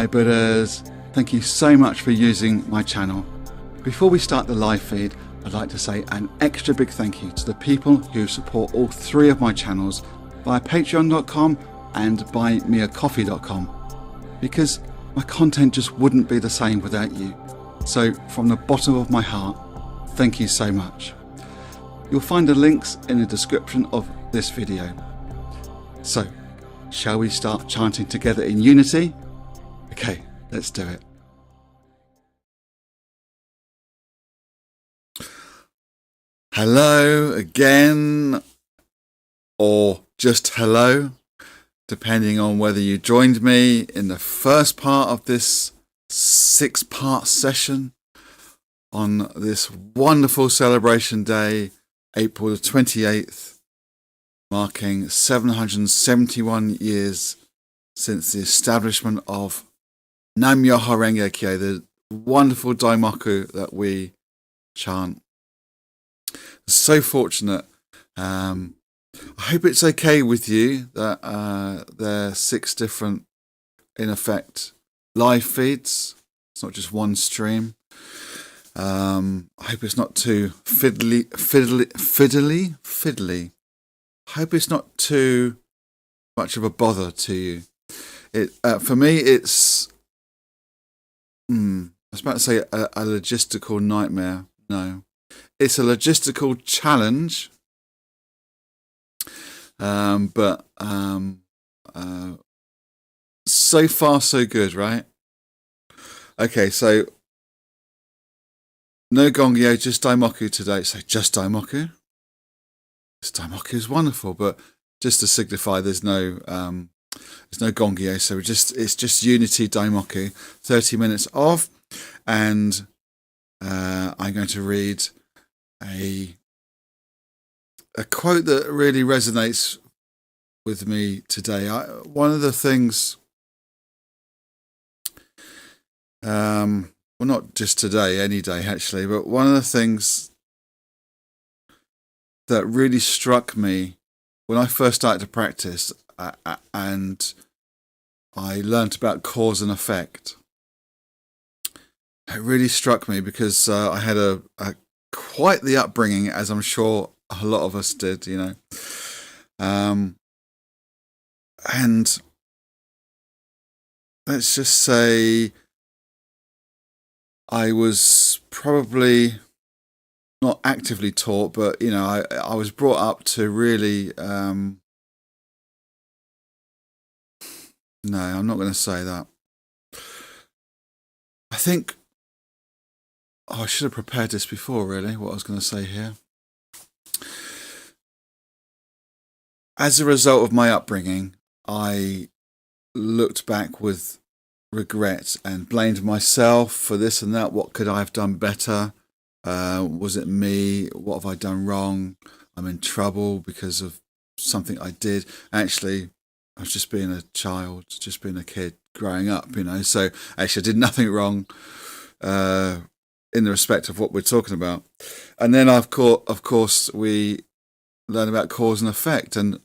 Hi Buddhas, thank you so much for using my channel. Before we start the live feed, I'd like to say an extra big thank you to the people who support all three of my channels via patreon.com and buymeacoffee.com, because my content just wouldn't be the same without you. So from the bottom of my heart, thank you so much. You'll find the links in the description of this video. So, shall we start chanting together in unity? Okay, let's do it. Hello again, or just hello, depending on whether you joined me in the first part of this 6-part session on this wonderful celebration day, April the 28th, marking 771 years since the establishment of Nam Myoho Renge Kyo, the wonderful Daimoku that we chant. So fortunate. I hope it's okay with you that there are 6 different, in effect, live feeds. It's not just one stream. I hope it's not too fiddly. I hope it's not too much of a bother to you. For me, it's I was about to say a logistical nightmare. No, it's a logistical challenge. But so far so good, right? Okay, so no Gongyo, just Daimoku today. So just Daimoku. This Daimoku is wonderful, but just to signify, there's no Gongyo, so it's just Unity Daimoku, 30 minutes of, and I'm going to read a quote that really resonates with me today. One of the things, well, not just today, any day actually, but one of the things that really struck me when I first started to practice and I learnt about cause and effect, it really struck me because I had a quite the upbringing, as I'm sure a lot of us did, you know. And let's just say I was probably not actively taught, but, you know, I was brought up to really... no, I'm not going to say that. I think... I should have prepared this before, really, what I was going to say here. As a result of my upbringing, I looked back with regret and blamed myself for this and that. What could I have done better? Was it me? What have I done wrong? I'm in trouble because of something I did. Actually, I was just being a child, just being a kid growing up, you know. So actually I did nothing wrong in the respect of what we're talking about. And then, of course, we learn about cause and effect and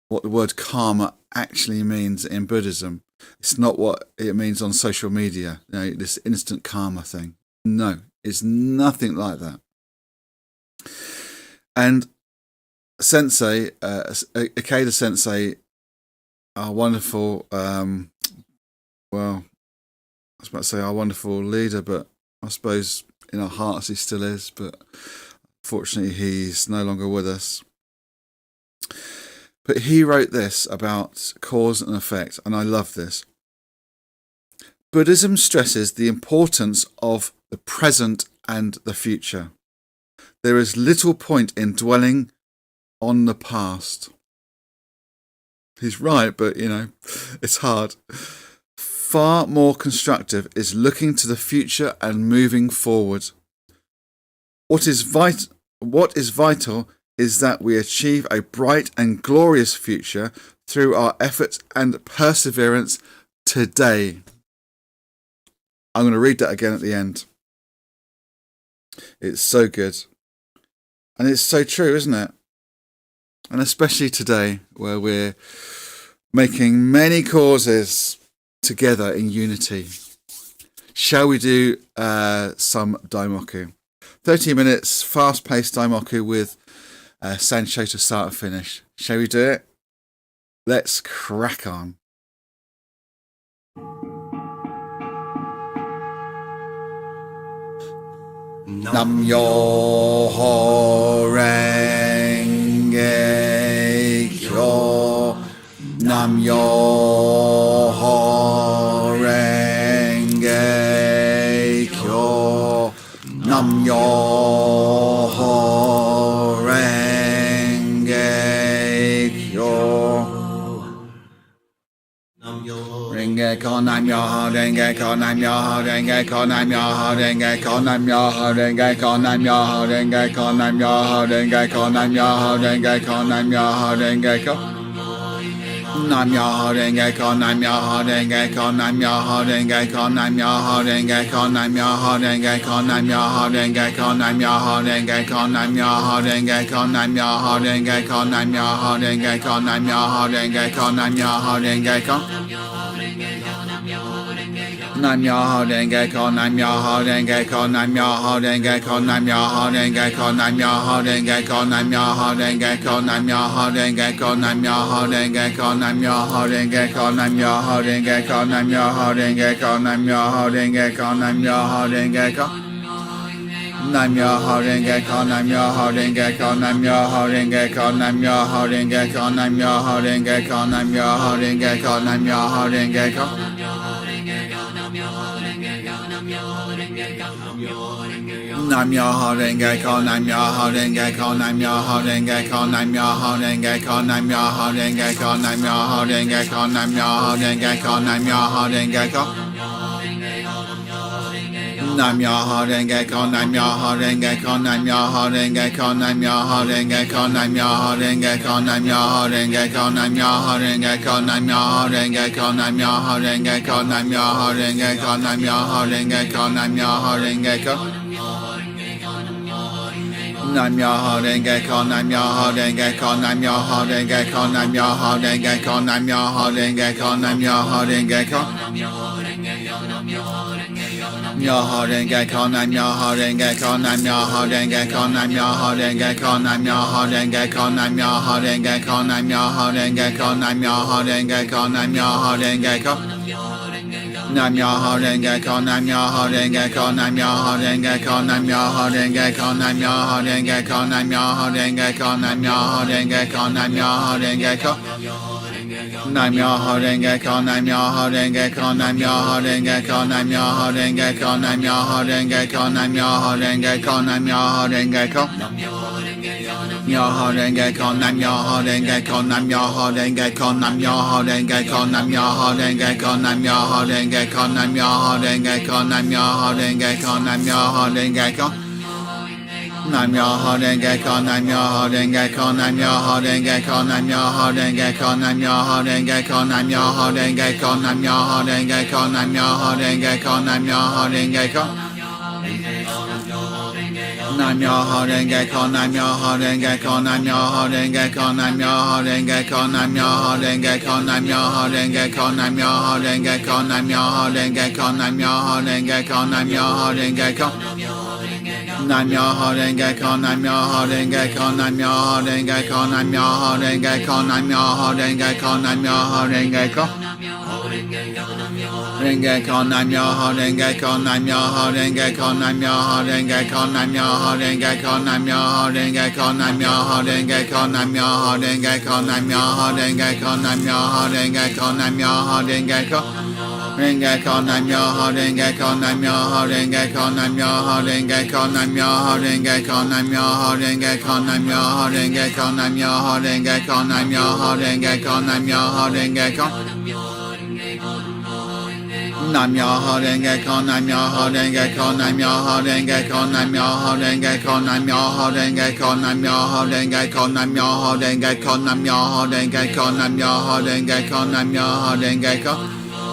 what the word karma actually means in Buddhism. It's not what it means on social media, you know, this instant karma thing. No, it's nothing like that. And Sensei, Ikeda Sensei, our wonderful, well, I was about to say our wonderful leader, but I suppose in our hearts he still is, but fortunately he's no longer with us. But he wrote this about cause and effect, and I love this. Buddhism stresses the importance of the present and the future. There is little point in dwelling on the past. He's right, but, you know, it's hard. Far more constructive is looking to the future and moving forward. What is vital is that we achieve a bright and glorious future through our efforts and perseverance today. I'm going to read that again at the end. It's so good. And it's so true, isn't it? And especially today, where we're making many causes together in unity. Shall we do some Daimoku? 30 minutes, fast-paced Daimoku with Sansho to start and finish. Shall we do it? Let's crack on. Nam Myoho Renge Kyo. Nam Myoho Renge Kyo. Nam Myoho Renge Kyo. Renge Kyo, Nam Myoho Renge Kyo, Nam Myoho Renge Kyo, Nam Myoho Renge Kyo, Nam Myoho Renge Kyo, Nam Myoho Renge Kyo, Nam Myoho Renge Kyo, Nam Myoho Renge Kyo, Nam Myoho Renge Kyo. Nam Myoho Renge Kyo, Nam Myoho Renge Kyo, Nam Myoho Renge Kyo, Nam Myoho Renge Kyo, Nam Myoho Renge Kyo, Nam Myoho Renge Kyo, Nam Myoho Renge Kyo, Nam Myoho Renge Kyo, Nam Myoho Renge Kyo, Nam Myoho Renge Kyo, Nam Myoho Renge Kyo, Nam Myoho Renge Kyo. Nam Myoho Renge Kyo, Nam Myoho Renge Kyo, Nam Myoho Renge Kyo, Nam Myoho Renge Kyo, Nam Myoho Renge Kyo, Nam Myoho Renge Kyo, Nam Myoho Renge Kyo, Nam Myoho Renge Kyo, Nam Myoho Renge Kyo, Nam Myoho Renge Kyo, Nam Myoho Renge Kyo, Nam Myoho Renge Kyo, Nam Myoho Renge Kyo. Nam Myoho Renge Kyo, Nam Myoho Renge Kyo, Nam Myoho Renge Kyo, Nam Myoho Renge Kyo, Nam Myoho Renge Kyo, Nam Myoho Renge Kyo, Nam Myoho Renge Kyo. Nam Myoho Renge Kyo, Nam Myoho Renge Kyo, Nam Myoho Renge Kyo, Nam Myoho Renge Kyo, Nam Myoho Renge Kyo, Nam Myoho Renge Kyo, Nam Myoho Renge Kyo, Nam Myoho Renge Kyo. Nam Myoho Renge Kyo, Nam Myoho Renge Kyo, Nam Myoho Renge Kyo, Nam Myoho Renge Kyo, Nam Myoho Renge Kyo, Nam Myoho Renge Kyo, Nam Myoho Renge Kyo, Nam Myoho Renge Kyo, Nam Myoho Renge Kyo, Nam Myoho Renge Kyo, Nam Myoho Renge Kyo, Nam Myoho Renge Kyo. Nam Myoho Renge Kyo, Nam Myoho Renge Kyo, Nam Myoho Renge Kyo, Nam Myoho Renge Kyo, Nam Myoho Renge Kyo, Nam Myoho Renge Kyo. Myoho Renge Kyo, Nam Myoho Renge Kyo, Nam Myoho Renge Kyo, Nam Myoho Renge Kyo, Nam Myoho Renge Kyo, Nam Myoho Renge Kyo, Nam Myoho Renge Kyo, Nam Myoho Renge Kyo, Nam Myoho Renge Kyo. Nam Myoho Renge Kyo, Nam Myoho Renge Kyo, Nam Myoho Renge Kyo, Nam Myoho Renge Kyo, Nam Myoho Renge Kyo, Nam Myoho Renge Kyo, Nam Myoho Renge Kyo, Nam Myoho Renge Kyo. Nam Myoho Renge Kyo, Nam Myoho Renge Kyo, Nam Myoho Renge Kyo, Nam Myoho Renge Kyo, Nam Myoho Renge Kyo, Nam Myoho Renge Kyo, Nam Myoho Renge Kyo. Myoho Renge Kyo, Nam Myoho Renge Kyo, Nam Myoho Renge Kyo, Nam Myoho Renge Kyo, Nam Myoho Renge Kyo, Nam Myoho Renge Kyo, Nam Myoho Renge Kyo, Nam Myoho Renge Kyo, Nam Myoho Renge Kyo. Nam Myoho Renge Kyo, Nam Myoho Renge Kyo, Nam Myoho Renge Kyo, Nam Myoho Renge Kyo, Nam Myoho Renge Kyo, Nam Myoho Renge Kyo, Nam Myoho Renge Kyo, Nam Myoho Renge Kyo, Nam Myoho Renge Kyo. Nam Myoho Renge Kyo, Nam Myoho Renge Kyo, Nam Myoho Renge Kyo, Nam Myoho Renge Kyo, Nam Myoho Renge Kyo, Nam Myoho Renge Kyo, Nam Myoho Renge Kyo, Nam Myoho Renge Kyo, Nam Myoho Renge Kyo, Nam Myoho Renge Kyo. Nam Myoho Renge Kyo, Nam Myoho Renge Kyo, Nam Myoho Renge Kyo, Nam Myoho Renge Kyo, Nam Myoho Renge Kyo, Nam Myoho Renge Kyo. Renge Kyo, Nam Myoho Renge Kyo, Nam Myoho Renge Kyo, Nam Myoho Renge Kyo, Nam Myoho Renge Kyo, Nam Myoho Renge Kyo, Nam Myoho Renge Kyo, Nam Myoho Renge Kyo, Nam Myoho Renge Kyo, Nam Myoho Renge Kyo, Nam Myoho Renge Kyo. Renge Kyo, Nam Myoho Renge Kyo, Nam Myoho Renge Kyo, Nam Myoho Renge Kyo, Nam Myoho Renge Kyo, Nam Myoho Renge Kyo, Nam Myoho Renge Kyo, Nam Myoho Renge Kyo, Nam Myoho Renge Kyo, Nam Myoho Renge Kyo. Nam Myoho Renge Kyo, Nam Myoho Renge Kyo, Nam Myoho Renge Kyo, Nam Myoho Renge Kyo, Nam Myoho Renge Kyo, Nam Myoho Renge Kyo, Nam Myoho Renge Kyo, Nam Myoho Renge Kyo, Nam Myoho Renge Kyo, Nam Myoho Renge Kyo.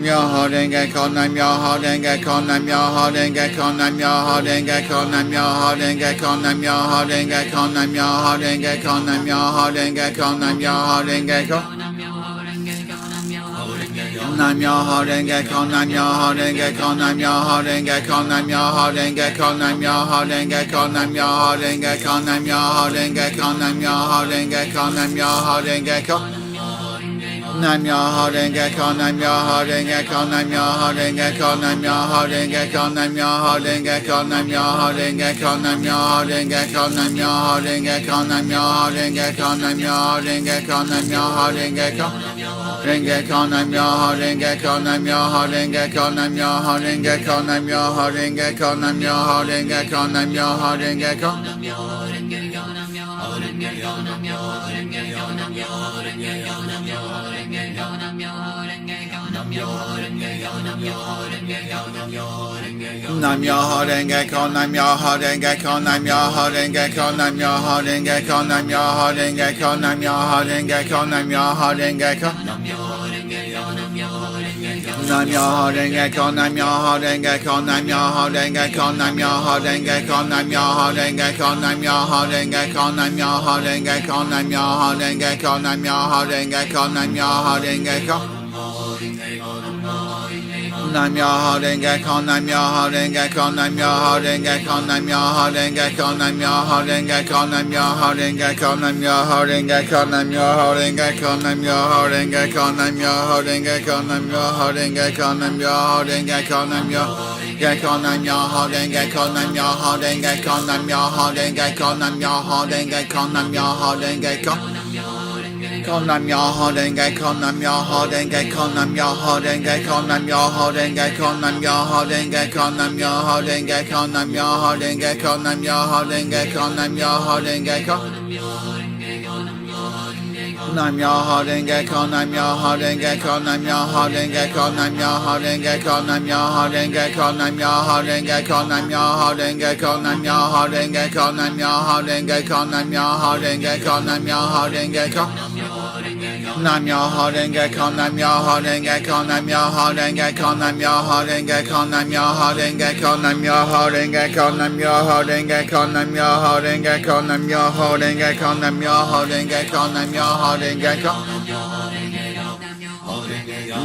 Myoho Renge Kyo, Nam Myoho Renge Kyo, Nam Myoho Renge Kyo, Nam Myoho Renge Kyo, Nam Myoho Renge Kyo, Nam Myoho Renge Kyo, Nam Myoho Renge Kyo, Nam Myoho Renge Kyo, Nam Myoho Renge Kyo. Nam Myoho Renge Kyo, Nam Myoho Renge Kyo, Nam Myoho Renge Kyo, Nam Myoho Renge Kyo, Nam Myoho Renge Kyo, Nam Myoho Renge Kyo, Nam Myoho Renge Kyo, Nam Myoho Renge Kyo, Nam Myoho Renge Kyo. Nam Myoho Renge Kyo, Nam Myoho Renge Kyo, Nam Myoho Renge Kyo, Nam Myoho Renge Kyo, Nam Myoho Renge Kyo, Nam Myoho Renge Kyo, Nam Myoho Renge Kyo, Nam Myoho Renge Kyo, Nam Myoho Renge Kyo, Nam Myoho Renge Kyo, Nam Myoho Renge Kyo. Renge Kyo, Nam Myoho Renge Kyo, Nam Myoho Renge Kyo, Nam Myoho Renge Kyo, Nam Myoho Renge Kyo, Nam Myoho Renge Kyo, Nam Myoho Renge Kyo. Nam Myoho Renge Kyo, Nam Myoho Renge Kyo, Nam Myoho Renge Kyo, Nam Myoho Renge Kyo, Nam Myoho Renge Kyo, Nam Myoho Renge Kyo, Nam Myoho Renge Kyo. Nam Myoho Renge Kyo, Nam Myoho Renge Kyo, Nam Myoho Renge Kyo, Nam Myoho Renge Kyo, Nam Myoho Renge Kyo, Nam Myoho Renge Kyo, Nam Myoho Renge Kyo, Nam Myoho Renge Kyo, Nam Myoho Renge Kyo, Nam Myoho Renge Kyo, Nam Myoho Renge Kyo. Nam Myoho Renge Kyo, Nam Myoho Renge Kyo, Nam Myoho Renge Kyo, Nam Myoho Renge Kyo, Nam Myoho Renge Kyo, Nam Myoho Renge Kyo, Nam Myoho Renge Kyo, Nam Myoho Renge Kyo, Nam Myoho Renge Kyo, Nam Myoho Renge Kyo, Nam Myoho Renge Kyo, Nam Myoho Renge Kyo, Nam Myoho Renge Kyo, Nam Myoho Renge Kyo, Nam Myoho Renge Kyo, Nam Myoho Renge Kyo, Nam Myoho Renge Kyo, Nam Myoho Renge Kyo. Nam Myoho Renge Kyo, Nam Myoho Renge Kyo, Nam Myoho Renge Kyo, Nam Myoho Renge Kyo, Nam Myoho Renge Kyo, Nam Myoho Renge Kyo, Nam Myoho Renge Kyo, Nam Myoho Renge Kyo, Nam Myoho Renge Kyo. Nam Myoho Renge Kyo, Nam Myoho Renge Kyo, Nam Myoho Renge Kyo, Nam Myoho Renge Kyo, Nam Myoho Renge Kyo, Nam Myoho Renge Kyo, Nam Myoho Renge Kyo, Nam Myoho Renge Kyo, Nam Myoho Renge Kyo, Nam Myoho Renge Kyo, Nam Myoho Renge Kyo.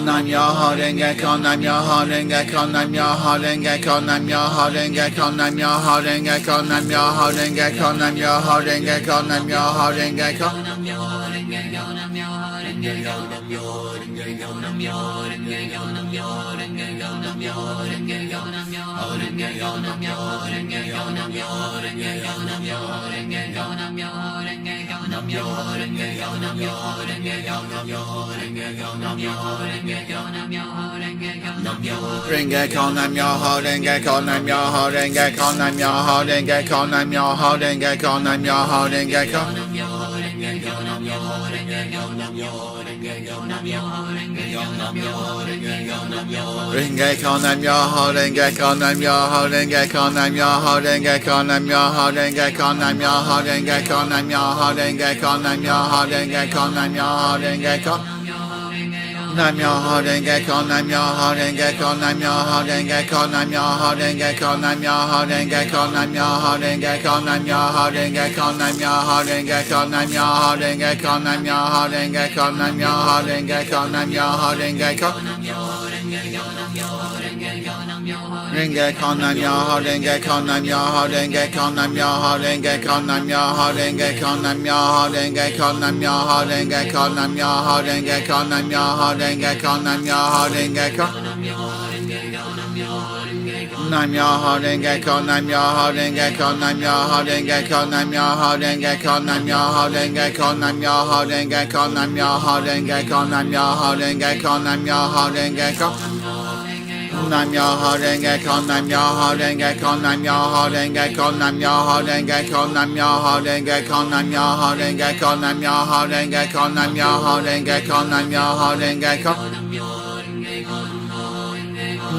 Nam Myoho Renge Kyo, Nam Myoho Renge Kyo, Nam Myoho Renge Kyo, Nam Myoho Renge Kyo, Nam Myoho Renge Kyo, Nam Myoho Renge Kyo, Nam Myoho Renge Kyo, Nam Myoho Renge Kyo, Nam Myoho Renge Kyo, Nam Myoho Renge Kyo, Nam Myoho Renge Kyo. Nam Myoho Renge Kyo, Nam Myoho Renge Kyo, Nam Myoho Renge Kyo, Nam Myoho Renge Kyo, Nam Myoho Renge Kyo, Nam Myoho Renge Kyo, Nam Myoho Renge Kyo, Nam Myoho Renge Kyo. Renge Kyo, Nam Myoho Renge Kyo, Nam Myoho Renge Kyo, Nam Myoho Renge Kyo, Nam Myoho Renge Kyo, Nam Myoho Renge Kyo. Renge Kyo, Nam Myoho Renge Kyo, Nam Myoho Renge Kyo, Nam Myoho Renge Kyo, Nam Myoho Renge Kyo, Nam Myoho Renge Kyo, Nam Myoho Renge Kyo, Nam Myoho Renge Kyo, Nam Myoho Renge Kyo. Nam Myoho Renge Kyo, Nam Myoho Renge Kyo, Nam Myoho Renge Kyo, Nam Myoho Renge Kyo, Nam Myoho Renge Kyo, Nam Myoho Renge Kyo, Nam Myoho Renge Kyo, Nam Myoho Renge Kyo, Nam Myoho Renge Kyo, Nam Myoho Renge Kyo, Nam Myoho Renge Kyo, Nam Myoho Renge Kyo. Renge Kyo, Nam Myoho Renge Kyo, Nam Myoho Renge Kyo, Nam Myoho Renge Kyo, Nam Myoho Renge Kyo, Nam Myoho Renge Kyo, Nam Myoho Renge Kyo, Nam Myoho Renge Kyo, Nam Myoho Renge Kyo, Nam Myoho Renge Kyo. Nam Myoho Renge Kyo, Nam Myoho Renge Kyo, Nam Myoho Renge Kyo, Nam Myoho Renge Kyo, Nam Myoho Renge Kyo, Nam Myoho Renge Kyo, Nam Myoho Renge Kyo, Nam Myoho Renge Kyo, Nam Myoho Renge Kyo. Nam Myoho Renge Kyo, Nam Myoho Renge Kyo, Nam Myoho Renge Kyo, Nam Myoho Renge Kyo, Nam Myoho Renge Kyo, Nam Myoho Renge Kyo, Nam Myoho Renge Kyo, Nam Myoho Renge Kyo, Nam Myoho Renge Kyo.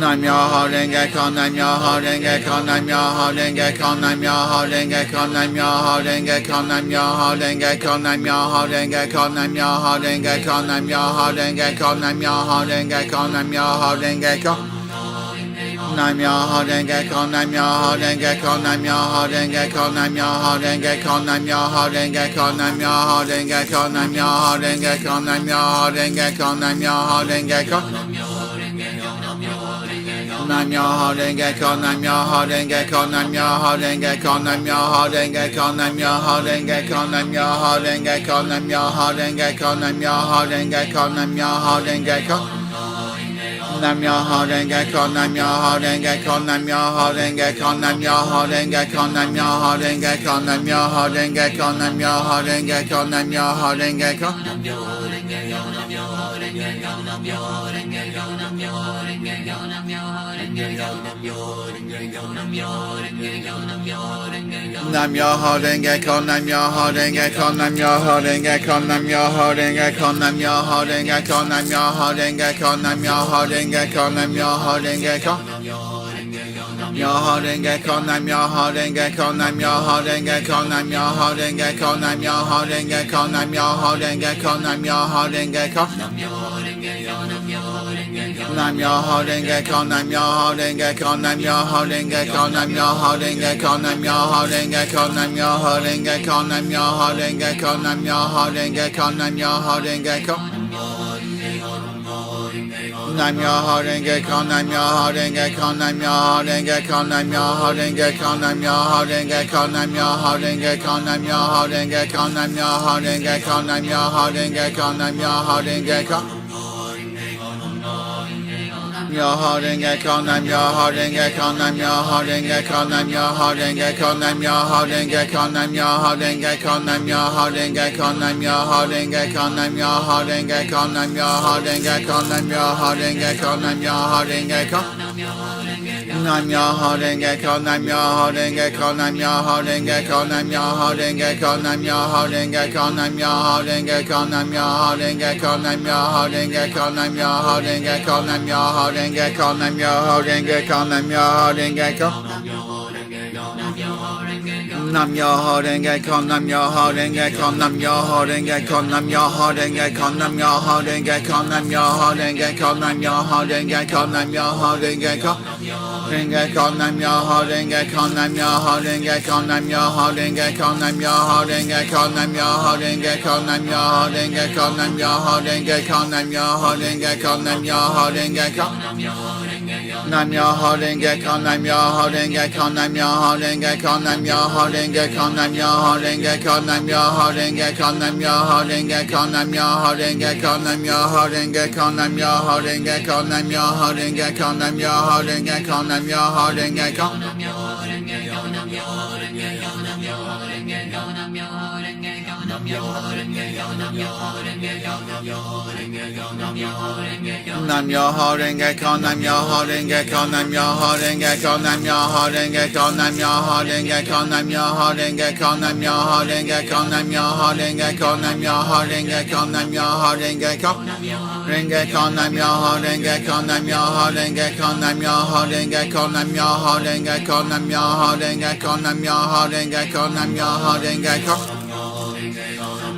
Nam Myoho Renge Kyo, Nam Myoho Renge Kyo, Nam Myoho Renge Kyo, Nam Myoho Renge Kyo, Nam Myoho Renge Kyo, Nam Myoho Renge Kyo, Nam Myoho Renge Kyo, Nam Myoho Renge Kyo, Nam Myoho Renge Kyo, Nam Myoho Renge Kyo, Nam Myoho Renge Kyo. Nam Myoho Renge Kyo, Nam Myoho Renge Kyo, Nam Myoho Renge Kyo, Nam Myoho Renge Kyo, Nam Myoho Renge Kyo, Nam Myoho Renge Kyo, Nam Myoho Renge Kyo, Nam Myoho Renge Kyo, Nam Myoho Renge Kyo. Nam Myoho Renge Kyo, Nam Myoho Renge Kyo, Nam Myoho Renge Kyo, Nam Myoho Renge Kyo, Nam Myoho Renge Kyo, Nam Myoho Renge Kyo, Nam Myoho Renge Kyo, Nam Myoho Renge Kyo, Nam Myoho Renge Kyo. Nam Myoho Renge Kyo, Nam Myoho Renge Kyo, Nam Myoho Renge Kyo, Nam Myoho Renge Kyo, Nam Myoho Renge Kyo, Nam Myoho Renge Kyo, Nam Myoho Renge Kyo, Nam Myoho Renge Kyo. Nam Myoho Renge Kyo, Nam Myoho Renge Kyo, Nam Myoho Renge Kyo, Nam Myoho Renge Kyo, Nam Myoho Renge Kyo, Nam Myoho Renge Kyo, Nam Myoho Renge Kyo, Nam Myoho Renge Kyo. Myoho Renge Kyo, Nam Myoho Renge Kyo, Nam Myoho Renge Kyo, Nam Myoho Renge Kyo, Nam Myoho Renge Kyo, Nam Myoho Renge Kyo, Nam Myoho Renge Kyo. Nam Myoho Renge Kyo, Nam Myoho Renge Kyo, Nam Myoho Renge Kyo, Nam Myoho Renge Kyo, Nam Myoho Renge Kyo, Nam Myoho Renge Kyo, Nam Myoho Renge Kyo, Nam Myoho Renge Kyo, Nam Myoho Renge Kyo. Nam Myoho Renge Kyo, Nam Myoho Renge Kyo, Nam Myoho Renge Kyo, Nam Myoho Renge Kyo, Nam Myoho Renge Kyo, Nam Myoho Renge Kyo, Nam Myoho Renge Kyo, Nam Myoho Renge Kyo, Nam Myoho Renge Kyo, Nam Myoho Renge Kyo. Myoho Renge Kyo, Nam Myoho Renge Kyo, Nam Myoho Renge Kyo, Nam Myoho Renge Kyo, Nam Myoho Renge Kyo, Nam Myoho Renge Kyo, Nam Myoho Renge Kyo, Nam Myoho Renge Kyo, Nam Myoho Renge Kyo, Nam Myoho Renge Kyo, Nam Myoho Renge Kyo, Nam Myoho Renge Kyo. Nam Myoho Renge Kyo, Nam Myoho Renge Kyo, Nam Myoho Renge Kyo, Nam Myoho Renge Kyo, Nam Myoho Renge Kyo, Nam Myoho Renge Kyo, Nam Myoho Renge Kyo, Nam Myoho Renge Kyo, Nam Myoho Renge Kyo, Nam Myoho Renge Kyo, Nam Myoho Renge Kyo, Nam Myoho Renge Kyo. Nam Myoho Renge Kyo, Nam Myoho Renge Kyo, Nam Myoho Renge Kyo, Nam Myoho Renge Kyo, Nam Myoho Renge Kyo, Nam Myoho Renge Kyo, Nam Myoho Renge Kyo, Nam Myoho Renge Kyo. Renge Kyo, Nam Myoho Renge Kyo, Nam Myoho Renge Kyo, Nam Myoho Renge Kyo, Nam Myoho Renge Kyo, Nam Myoho Renge Kyo, Nam Myoho Renge Kyo, Nam Myoho Renge Kyo, Nam Myoho Renge Kyo, Nam Myoho Renge Kyo. Nam Myoho Renge Kyo, Nam Myoho Renge Kyo, Nam Myoho Renge Kyo, Nam Myoho Renge Kyo, Nam Myoho Renge Kyo, Nam Myoho Renge Kyo, Nam Myoho Renge Kyo, Nam Myoho Renge Kyo, Nam Myoho Renge Kyo, Nam Myoho Renge Kyo, Nam Myoho Renge Kyo, Nam Myoho Renge Kyo, Nam Myoho Renge Kyo. Nam Myoho Renge Kyo, Nam Myoho Renge Kyo, Nam Myoho Renge Kyo, Nam Myoho Renge Kyo, Nam Myoho Renge Kyo, Nam Myoho Renge Kyo, Nam Myoho Renge Kyo, Nam Myoho Renge Kyo, Nam Myoho Renge Kyo, Nam Myoho Renge Kyo. Renge Kyo, Nam Myoho Renge Kyo, Nam Myoho Renge Kyo, Nam Myoho Renge Kyo, Nam Myoho Renge Kyo, Nam Myoho Renge Kyo, Nam Myoho Renge Kyo, Nam Myoho Renge Kyo.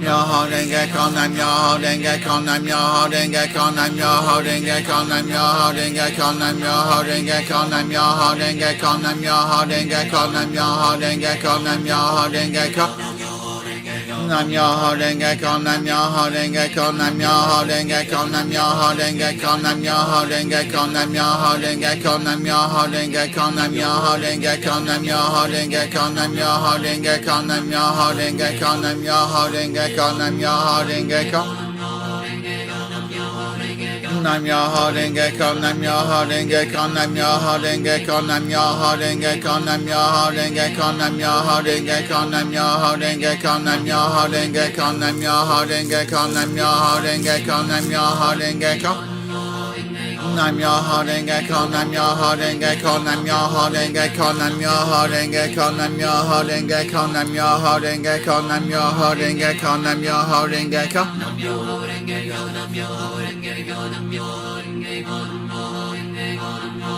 Myoho Renge Kyo, Nam Myoho Renge Kyo, Nam Myoho Renge Kyo, Nam Myoho Renge Kyo, Nam Myoho Renge Kyo, Nam Myoho Renge Kyo, Nam Myoho Renge Kyo, Nam Myoho Renge Kyo, Nam Myoho Renge Kyo, Nam Myoho Renge Kyo. Nam Myoho Renge Kyo, Nam Myoho Renge Kyo, Nam Myoho Renge Kyo, Nam Myoho Renge Kyo, Nam Myoho Renge Kyo, Nam Myoho Renge Kyo, Nam Myoho Renge Kyo, Nam Myoho Renge Kyo, Nam Myoho Renge Kyo, Nam Myoho Renge Kyo, Nam Myoho Renge Kyo, Nam Myoho Renge Kyo, Nam Myoho Renge Kyo. Nam Myoho Renge Kyo, Nam Myoho Renge Kyo, Nam Myoho Renge Kyo, Nam Myoho Renge Kyo, Nam Myoho Renge Kyo, Nam Myoho Renge Kyo, Nam Myoho Renge Kyo, Nam Myoho Renge Kyo, Nam Myoho Renge Kyo, Nam Myoho Renge Kyo, Nam Myoho Renge Kyo. Nam Myoho Renge Kyo, Nam Myoho Renge Kyo, Nam Myoho Renge Kyo, Nam Myoho Renge Kyo, Nam Myoho Renge Kyo, Nam Myoho Renge Kyo, Nam Myoho Renge Kyo, Nam Myoho Renge Kyo. Nam Myoho Renge Kyo, Nam Myoho Renge Kyo, Nam Myoho Renge Kyo, Nam Myoho Renge Kyo, Nam Myoho Renge Kyo, Nam Myoho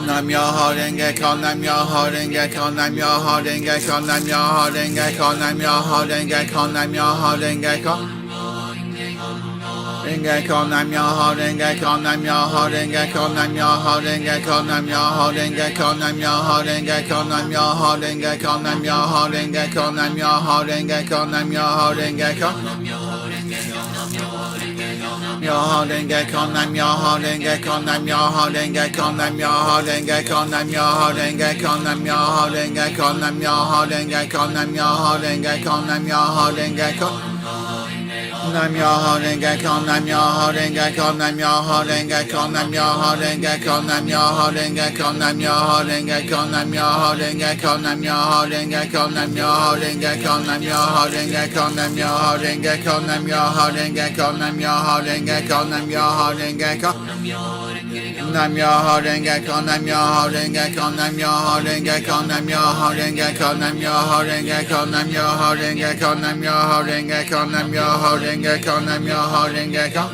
Nam Myoho Renge Kyo, Nam Myoho Renge Kyo, Nam Myoho Renge Kyo, Nam Myoho Renge Kyo, Nam Myoho Renge Kyo, Nam Myoho Renge Kyo. Renge Kyo, Nam Myoho Renge Kyo, Nam Myoho Renge Kyo, Nam Myoho Renge Kyo, Nam Myoho Renge Kyo, Nam Myoho Renge Kyo, Nam Myoho Renge Kyo, Nam Myoho Renge Kyo, Nam Myoho Renge Kyo, Nam Myoho Renge Kyo. Myoho Renge Kyo, Nam Myoho Renge Kyo, Nam Myoho Renge Kyo, Nam Myoho Renge Kyo, Nam Myoho Renge Kyo, Nam Myoho Renge Kyo, Nam Myoho Renge Kyo, Nam Myoho Renge Kyo, Nam Myoho Renge Kyo. Nam Myoho Renge Kyo, Nam Myoho Renge Kyo, Nam Myoho Renge Kyo, Nam Myoho Renge Kyo, Nam Myoho Renge Kyo, Nam Myoho Renge Kyo, Nam Myoho Renge Kyo, Nam Myoho Renge Kyo, Nam Myoho Renge Kyo, Nam Myoho Renge Kyo, Nam Myoho Renge Kyo, Nam Myoho Renge Kyo, Nam Myoho Renge Kyo, Nam Myoho Renge Kyo. Nam Myoho Renge Kyo, Nam Myoho Renge Kyo, Nam Myoho Renge Kyo, Nam Myoho Renge Kyo, Nam Myoho Renge Kyo, Nam Myoho Renge Kyo, Nam Myoho Renge Kyo, Nam Myoho Renge Kyo, Nam Myoho Renge Kyo.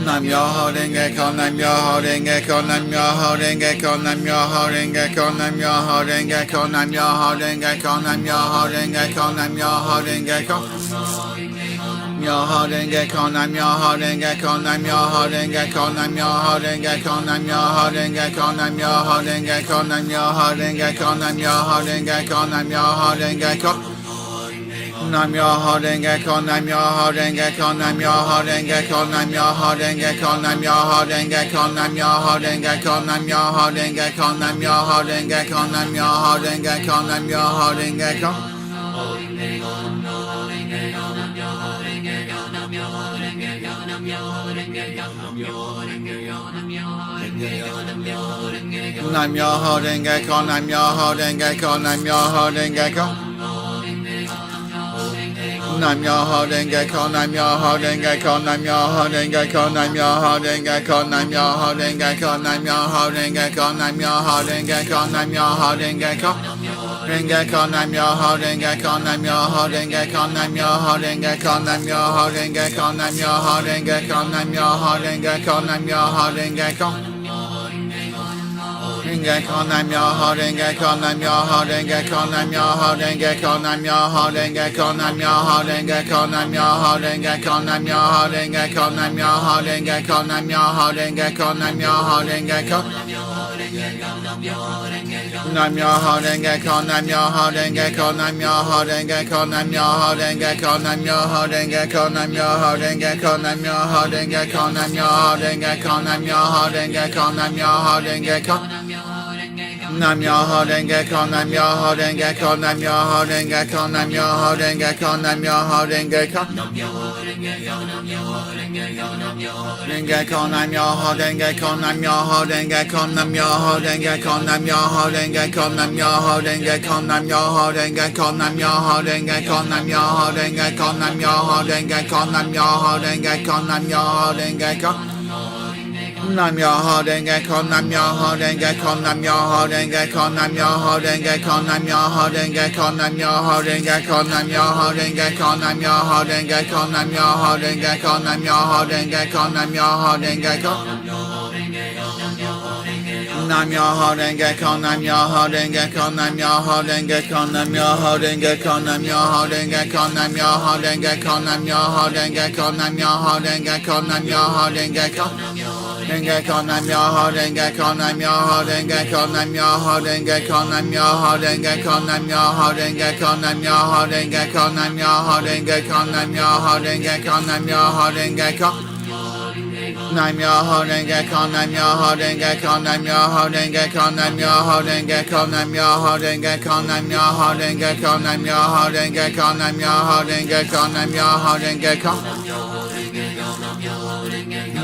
Nam Myoho Renge Kyo, Nam Myoho Renge Kyo, Nam Myoho Renge Kyo, Nam Myoho Renge Kyo, Nam Myoho Renge Kyo, Nam Myoho Renge Kyo, Nam Myoho Renge Kyo, Nam Myoho Renge Kyo. Myoho Renge Kyo, Nam Myoho Renge Kyo, Nam Myoho Renge Kyo, Nam Myoho Renge Kyo, Nam Myoho Renge Kyo, Nam Myoho Renge Kyo, Nam Myoho Renge Kyo, Nam Myoho Renge Kyo, Nam Myoho Renge Kyo. Nam Myoho Renge Kyo, Nam Myoho Renge Kyo, Nam Myoho Renge Kyo, Nam Myoho Renge Kyo, Nam Myoho Renge Kyo, Nam Myoho Renge Kyo, Nam Myoho Renge Kyo, Nam Myoho Renge Kyo, Nam Myoho Renge Kyo, Nam Myoho Renge Kyo. Nam Myoho Renge Kyo, Nam Myoho Renge Kyo, Nam Myoho Renge Kyo. Nam Myoho Renge Kyo, Nam Myoho Renge Kyo, Nam Myoho Renge Kyo, Nam Myoho Renge Kyo, Nam Myoho Renge Kyo, Nam Myoho Renge Kyo, Nam Myoho Renge Kyo, Nam Myoho Renge Kyo. Renge Kyo, Nam Myoho Renge Kyo, Nam Myoho Renge Kyo, Nam Myoho Renge Kyo, Nam Myoho Renge Kyo, Nam Myoho Renge Kyo, Nam Myoho Renge Kyo, Nam Myoho Renge Kyo. Renge Kyo, Nam Myoho Renge Kyo, Nam Myoho Renge Kyo, Nam Myoho Renge Kyo, Nam Myoho Renge Kyo, Nam Myoho Renge Kyo, Nam Myoho Renge Kyo, Nam Myoho Renge Kyo, Nam Myoho Renge Kyo, Nam Myoho Renge Kyo, Nam Myoho Renge Kyo. Nam Myoho Renge Kyo, Nam Myoho Renge Kyo, Nam Myoho Renge Kyo, Nam Myoho Renge Kyo, Nam Myoho Renge Kyo, Nam Myoho Renge Kyo, Nam Myoho Renge Kyo, Nam Myoho Renge Kyo, Nam Myoho Renge Kyo, Nam Myoho Renge Kyo. Nam Myoho Renge Kyo, Nam Myoho Renge Kyo, Nam Myoho Renge Kyo, Nam Myoho Renge Kyo, Nam Myoho Renge Kyo. Renge Kyo, Nam Myoho Renge Kyo, Nam Myoho Renge Kyo, Nam Myoho Renge Kyo, Nam Myoho Renge Kyo, Nam Myoho Renge Kyo, Nam Myoho Renge Kyo, Nam Myoho Renge Kyo, Nam Myoho Renge Kyo, Nam Myoho Renge Kyo, Nam Myoho Renge Kyo, Nam Myoho Renge Kyo. Nam Myoho Renge Kyo, Nam Myoho Renge Kyo, Nam Myoho Renge Kyo, Nam Myoho Renge Kyo, Nam Myoho Renge Kyo, Nam Myoho Renge Kyo, Nam Myoho Renge Kyo, Nam Myoho Renge Kyo, Nam Myoho Renge Kyo, Nam Myoho Renge Kyo, Nam Myoho Renge Kyo. Nam Myoho Renge Kyo, Nam Myoho Renge Kyo, Nam Myoho Renge Kyo, Nam Myoho Renge Kyo, Nam Myoho Renge Kyo, Nam Myoho Renge Kyo, Nam Myoho Renge Kyo, Nam Myoho Renge Kyo, Nam Myoho Renge Kyo. Renge Kyo, Nam Myoho Renge Kyo, Nam Myoho Renge Kyo, Nam Myoho Renge Kyo, Nam Myoho Renge Kyo, Nam Myoho Renge Kyo, Nam Myoho Renge Kyo, Nam Myoho Renge Kyo, Nam Myoho Renge Kyo, Nam Myoho Renge Kyo. Nam Myoho Renge Kyo, Nam Myoho Renge Kyo, Nam Myoho Renge Kyo, Nam Myoho Renge Kyo, Nam Myoho Renge Kyo, Nam Myoho Renge Kyo, Nam Myoho Renge Kyo, Nam Myoho Renge Kyo, Nam Myoho Renge Kyo. Nam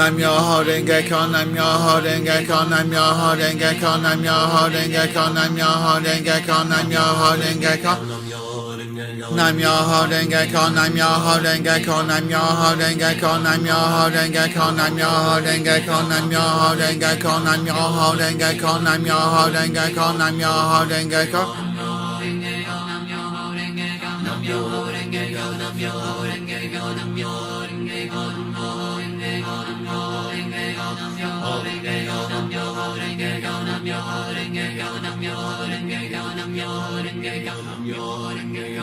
Nam Myoho Renge Kyo, Nam Myoho Renge Kyo, Nam Myoho Renge Kyo, Nam Myoho Renge Kyo, Nam Myoho Renge Kyo, Nam Myoho Renge Kyo. Nam Myoho Renge Kyo, Nam Myoho Renge Kyo, Nam Myoho Renge Kyo, Nam Myoho Renge Kyo, Nam Myoho Renge Kyo, Nam Myoho Renge Kyo, Nam Myoho Renge Kyo, Nam Myoho Renge Kyo, Nam Myoho Renge Kyo.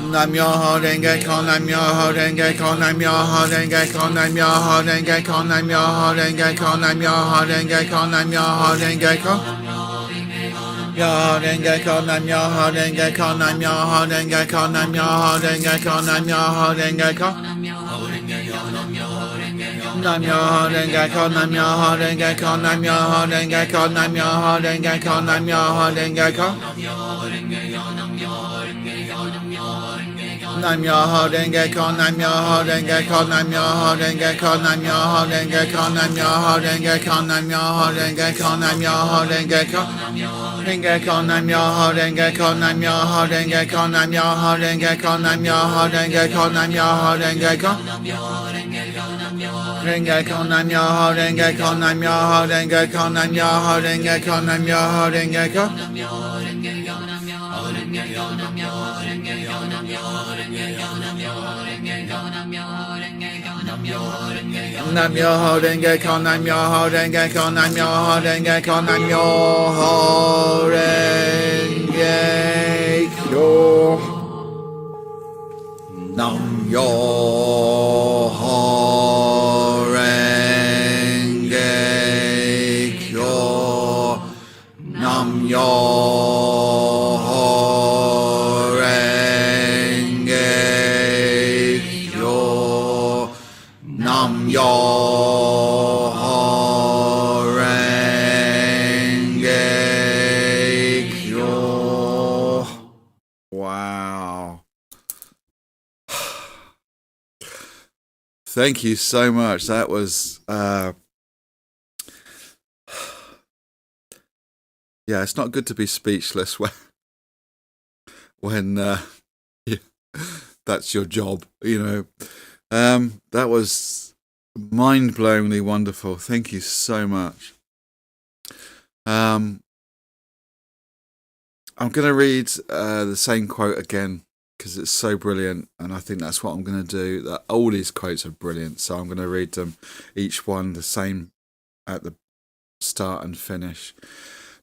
Nam Myoho Renge Kyo, Nam Myoho Renge Kyo, Nam Myoho Renge Kyo, Nam Myoho Renge Kyo, Nam Myoho Renge Kyo, Nam Myoho Renge Kyo, Nam Myoho Renge Kyo. Myoho Renge Kyo, Nam Myoho Renge Kyo, Nam Myoho Renge Kyo, Nam Myoho Renge Kyo, Nam Myoho Renge Kyo. Nam Myoho Renge Kyo, Nam Myoho Renge Kyo, Nam Myoho Renge Kyo, Nam Myoho Renge Kyo, Nam Myoho Renge Kyo. Nam Myoho Renge Kyo, Nam Myoho Renge Kyo, Nam Myoho Renge Kyo, Nam Myoho Renge Kyo, Nam Myoho Renge Kyo, Nam Myoho Renge Kyo, Nam Myoho Renge Kyo. Renge Kyo, Nam Myoho Renge Kyo, Nam Myoho Renge Kyo, Nam Myoho Renge Kyo, Nam Myoho Renge Kyo, Nam Myoho Renge Kyo. Renge Kyo, Nam Myoho Renge Kyo, Nam Myoho Renge Kyo, Nam Myoho Renge Kyo, Nam Myoho Renge Kyo. Nam Myoho Renge Kyo, Nam Myoho Renge Kyo, Nam Myoho Renge Kyo, Nam Myoho Renge Kyo. Nam Myoho Renge Kyo, Nam Myoho Renge Kyo, Nam Myoho Renge Kyo. Wow. Thank you so much. That was, yeah, it's not good to be speechless when yeah, that's your job, you know. That was mind-blowingly wonderful. Thank you so much. I'm going to read the same quote again because it's so brilliant, and I think that's what I'm going to do. All these quotes are brilliant, so I'm going to read them, each one the same at the start and finish.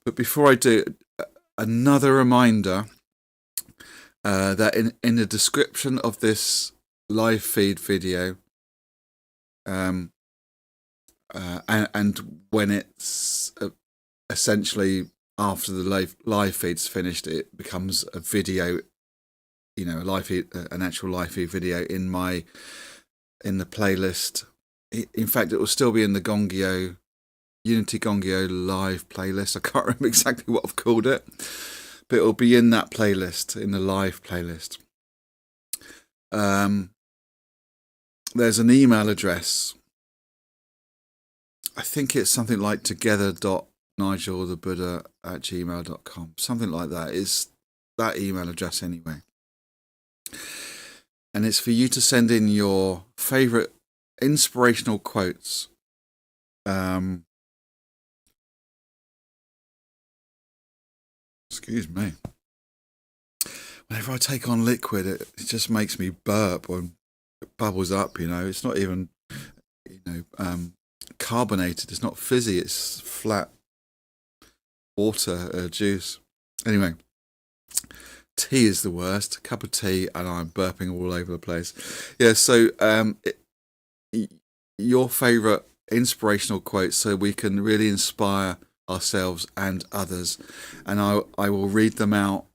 But before I do, another reminder that in the description of this live feed video, and when it's essentially after the live feed's finished, it becomes a video, you know, an actual live feed video in the playlist. In fact, it will still be in the Unity Gongyo live playlist. I can't remember exactly what I've called it, but it will be in that playlist, in the live playlist. There's an email address. I think it's something like together.nigelthebuddha@gmail.com. Something like that is that email address anyway. And it's for you to send in your favourite inspirational quotes. Excuse me. Whenever I take on liquid, it just makes me burp or it bubbles up, you know. It's not even, you know, carbonated. It's not fizzy. It's flat water, juice. Anyway, tea is the worst. A cup of tea and I'm burping all over the place. Yeah, so your favourite inspirational quotes so we can really inspire ourselves and others. And I will read them out,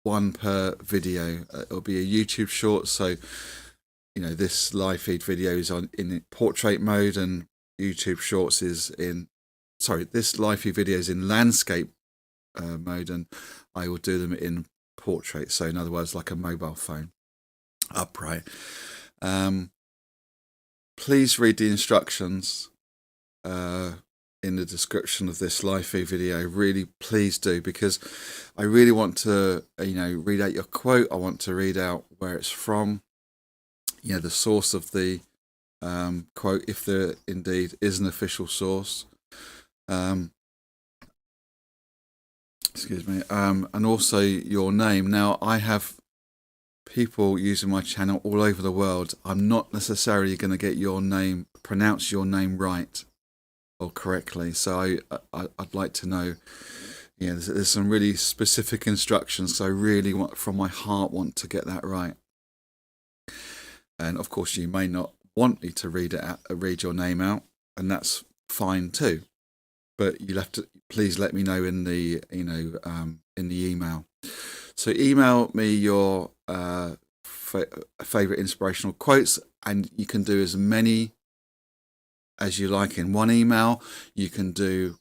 one per video. It'll be a YouTube short, so you know this live feed video is in portrait mode and YouTube shorts is this live feed video is in landscape mode, and I will do them in portrait, so in other words like a mobile phone upright. please read the instructions in the description of this live feed video. Really, please do, because I really want to, read out your quote. I want to read out where it's from, the source of the quote, if there indeed is an official source. Excuse me. And also your name. Now, I have people using my channel all over the world. I'm not necessarily going to get your name, pronounce your name right or correctly. So I'd like to know, there's some really specific instructions. So I really from my heart, want to get that right. And of course, you may not want me to read your name out, and that's fine too. But you'll have to please let me know in the in the email. So email me your favorite inspirational quotes, and you can do as many as you like in one email. You can do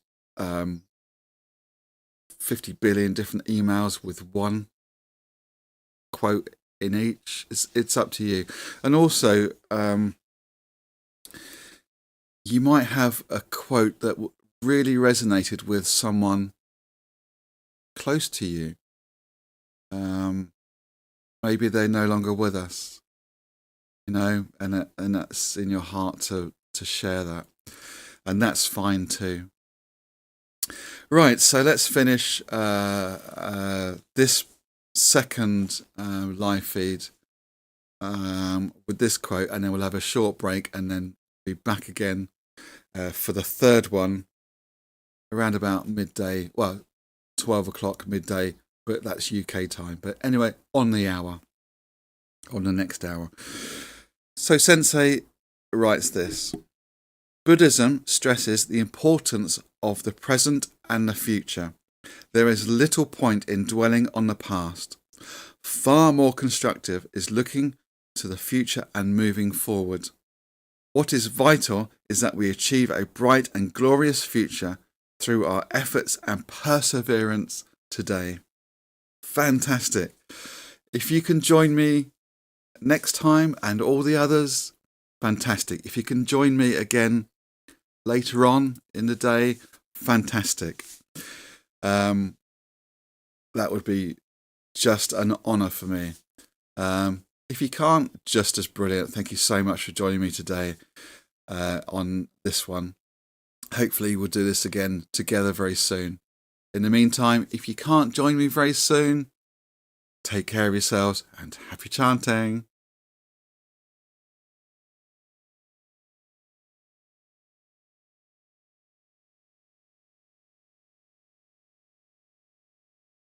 50 billion different emails with one quote in each. It's up to you. And also, you might have a quote that really resonated with someone close to you. Maybe they're no longer with us, and that's in your heart to share that, and that's fine too. Right, so let's finish this second live feed with this quote, and then we'll have a short break, and then be back again for the third one around about midday, 12 o'clock midday, but that's UK time. But anyway, on the next hour. So Sensei writes this: Buddhism stresses the importance of the present and the future. There is little point in dwelling on the past. Far more constructive is looking to the future and moving forward. What is vital is that we achieve a bright and glorious future through our efforts and perseverance today. Fantastic. If you can join me next time and all the others, fantastic. If you can join me again later on in the day, fantastic. That would be just an honour for me. If you can't, just as brilliant. Thank you so much for joining me today on this one. Hopefully we'll do this again together very soon. In the meantime, if you can't join me very soon, take care of yourselves and happy chanting.